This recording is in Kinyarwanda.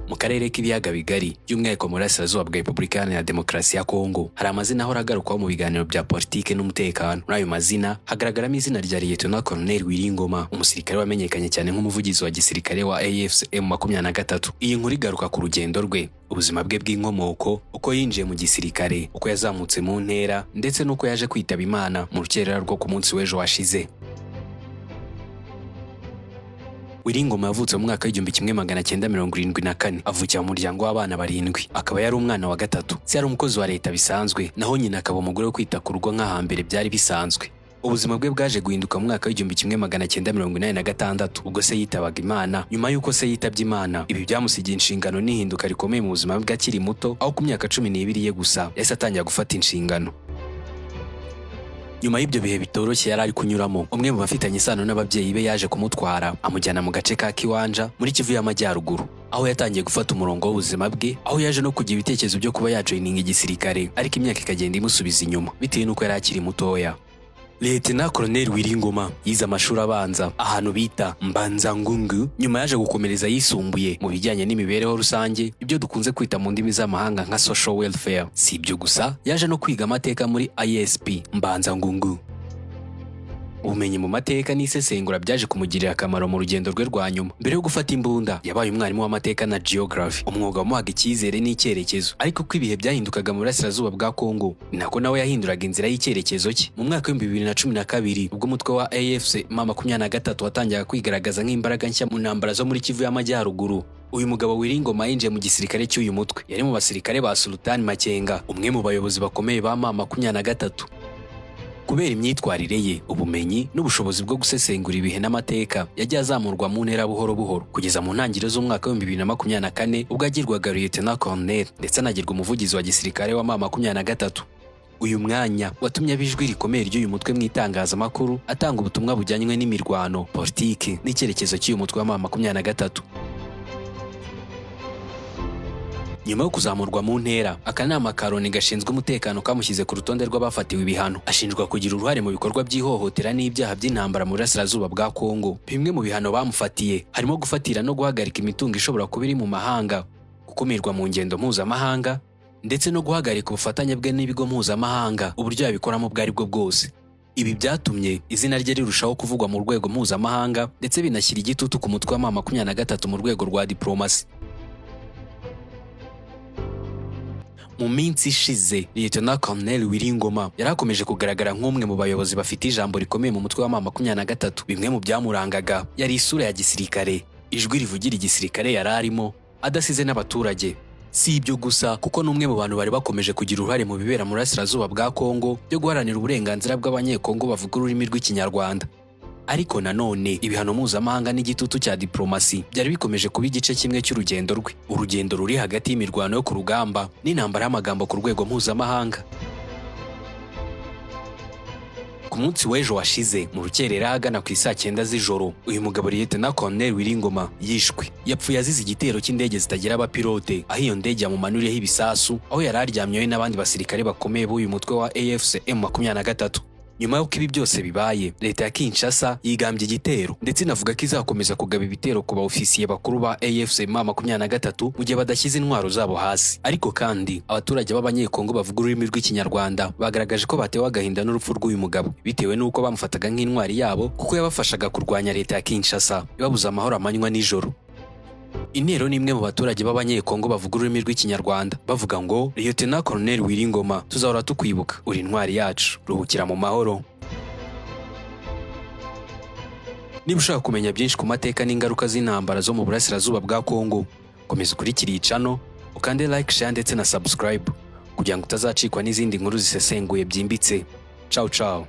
mu karere k'ibiyaga bigari by'umwihariko mu burasirazuba bwa Repubulika Iharanira Demokarasi ya Kongo. Hari amazina ahora agarukwaho mu biganiro bya politike n'umutekano. Muri ayo mazina hagaragaramo izina rya Lieutenant Colonel Wiringoma, umusirikare wamenyekanye cyane nk'umuvugizi wa gisirikare wa AFC M23. Iyi nkuru igaruka ku rugendo rwe, ubuzima bwe bw'inkomoko, uko yinjiye mu gisirikare, uko yazamutse mu ntera, ndetse n'uko yaje kwitaba Imana mu rukerera rwo ku munsi w'ejo washize. Wiringoma yavutse mu mwaka w'1974, avukira mu muryango w'abana 7, akaba yari umwana wa gatatu. Se yari umukozi wa leta bisanzwe, naho nyina akaba umugore wo kwita ku rugo nk'ahambere byari bisanzwe. Ubuzima bwe bwaje guhinduka mu mwaka w'1986 ubwo se yitabaga Imana. Nyuma y'uko se yitabye Imana, ibi byamusigiye inshingano n'ihinduka rikomeye mu buzima bwe akiri muto, aho ku myaka 12 ye gusa yahise atangira gufata inshingano. Nyuma y'ibyo bihe bitoroshye yari ari kunyuramo, umwe mu bafitanye isano n'ababyeyi be yaje kumutwara amujyana mu gace ka Kiwanja muri Kivu y'Amajyaruguru, aho yatangiye gufata umurongo w'ubuzima bwe, aho yaje no kugira ibitekerezo byo kuba yajoininga igisirikare, ariko imyaka ikagenda imusubiza inyuma bitewe n'uko yari akiri mutoya. Lieutenant Colonel Wiringoma yize amashuri abanza ahantu bita Mbanza-Ngungu, nyuma yaje gukomereza yisumbuye mu bijyanye n'imibereho rusange, ibyo dukunze kwita mu ndimi z'amahanga nka social welfare. Si ibyo gusa, yaje no kwiga amateka muri ISP Mbanza-Ngungu. Ubumenyi mu mateka n'isesengura byaje kumugirira akamaro mu rugendo rwe rwa nyuma. Mbere yo gufata imbunda, yabaye umwarimu w'amateka na geography, umwuga wamuhaga icyizere n'icyerekezo. Ariko ko ibihe byahindukaga mu burasirazuba bwa Kongo, nako nawe yahinduraga inzira y'icyerekezo cye. Mu mwaka wa 2012 ubwo umutwe wa AFC M23 watangiye kwigaragaza nk'imbaraga nshya mu ntambara zo muri Kivu y'Amajyaruguru, uyu mugabo Wiringoma yinjiye mu gisirikare cy'uyu mutwe. Yari mu basirikare ba Sultan Makenga, umwe mu bayobozi bakomeye ba M23. Kubera imyitwarire ye, ubumenyi n'ubushobozi bwo gusesengura ibihe n'amateka, yagiye azamurwa mu ntera buhoro buhoro kugeza mu ntangiriro z'umwaka wa 2024 ubwo agirwaga Lieutenant Colonel ndetse anagirwa umuvugizi wa gisirikare wa M23. Uyu mwanya watumye abijwi rikomeye ry'uyu mutwe mu itangazamakuru, atanga ubutumwa bujyanywe n'imirwano, politiki n'icyerekezo cy'uyu mutwe wa M23. Nyuma yo kuzamurwa mu ntera, akanama ka Loni gashinzwe umutekano kamushyize ku rutonde rw'abafatiwe ibihano. Ashinjwa kugira uruhare mu bikorwa by'ihohotera n'ibyaha by'intambara mu burasirazuba bwa Kongo. Bimwe mu bihano bamufatiye harimo gufatira no guhagarika imitungo ishobora kuba iri mu mahanga, gukumirwa mu ngendo mpuzamahanga, ndetse no guhagarika ubufatanye bwe n'ibigo mpuzamahanga uburyo yabikoramo ubwo ari bwo bwose. Ibi byatumye izina rye rirushaho kuvugwa mu rwego mpuzamahanga, ndetse binashyira igitutu ku mutwe wa M23 mu rwego rwa diplomasi. Mu minsi ishize, Lieutenant Colonel Wiringoma yarakomeje kugaragara nk'umwe mu bayobozi bafite ijambo rikomeye mu mutwe wa M23. Bimwe mu byamurangaga yari isura ya gisirikare, ijwi rivugira igisirikare yari arimo, adasize n'abaturage. Si ibyo gusa, kuko n'umwe mu bantu bari bakomeje kugira uruhare mu bibera mu burasirazuba bwa Kongo byo guharanira uburenganzira bw'abanyekongo bavuga ururimi rw'Ikinyarwanda. Ariko nanone ibihano mpuzamahanga n'igitutu cya diplomasi byari bikomeje kuba igice kimwe cy'urugendo rwe, urugendo ruri hagati y'imirwano yo ku rugamba n'intambara y'amagambo ku rwego mpuzamahanga. Ku munsi w'ejo washize mu rukerera ahagana ku isaa 9 z'ijoro, uyu mugabo Lieutenant Colonel Wiringoma yishwe. Yapfuye azize igitero cy'indege zitagira abapilote, aho iyo ndege yamumanuriyeho ibisasu, aho yari aryamyeho n'abandi basirikare bakomeye b'uyu mutwe wa AFC M23. Nyuma y'uko ibi byose bibaye, leta ya Kinshasa yigambye igitero, ndetse inavuga ko izakomeza kugaba ibitero ku baofisiye bakuru ba AFC M23 mu gihe badashyize intwaro zabo hasi. Ariko kandi abaturage b'abanyekongo bavuga ururimi rw'Ikinyarwanda bagaragaje ko batewe agahinda n'urupfu rw'uyu mugabo, bitewe n'uko bamufataga nk'intwari yabo kuko yabafashaga kurwanya leta ya Kinshasa ibabuza amahoro amanywa n'ijoro. Intero ni imwe mu baturage b'abanyekongo bavuga ururimi rw'Ikinyarwanda bavuga ngo Lieutenant Colonel Wiringoma, tuzahora tukwibuka, uri intwari yacu, ruhukira mu mahoro. Niba ushaka kumenya byinshi ku mateka n'ingaruka z'intambara zo mu burasirazuba bwa Kongo, komeza ukurikire iyi channel, ukande like, share ndetse na subscribe kugira ngo utazacikwa n'izindi nkuru zisesenguye byimbitse. Ciao ciao.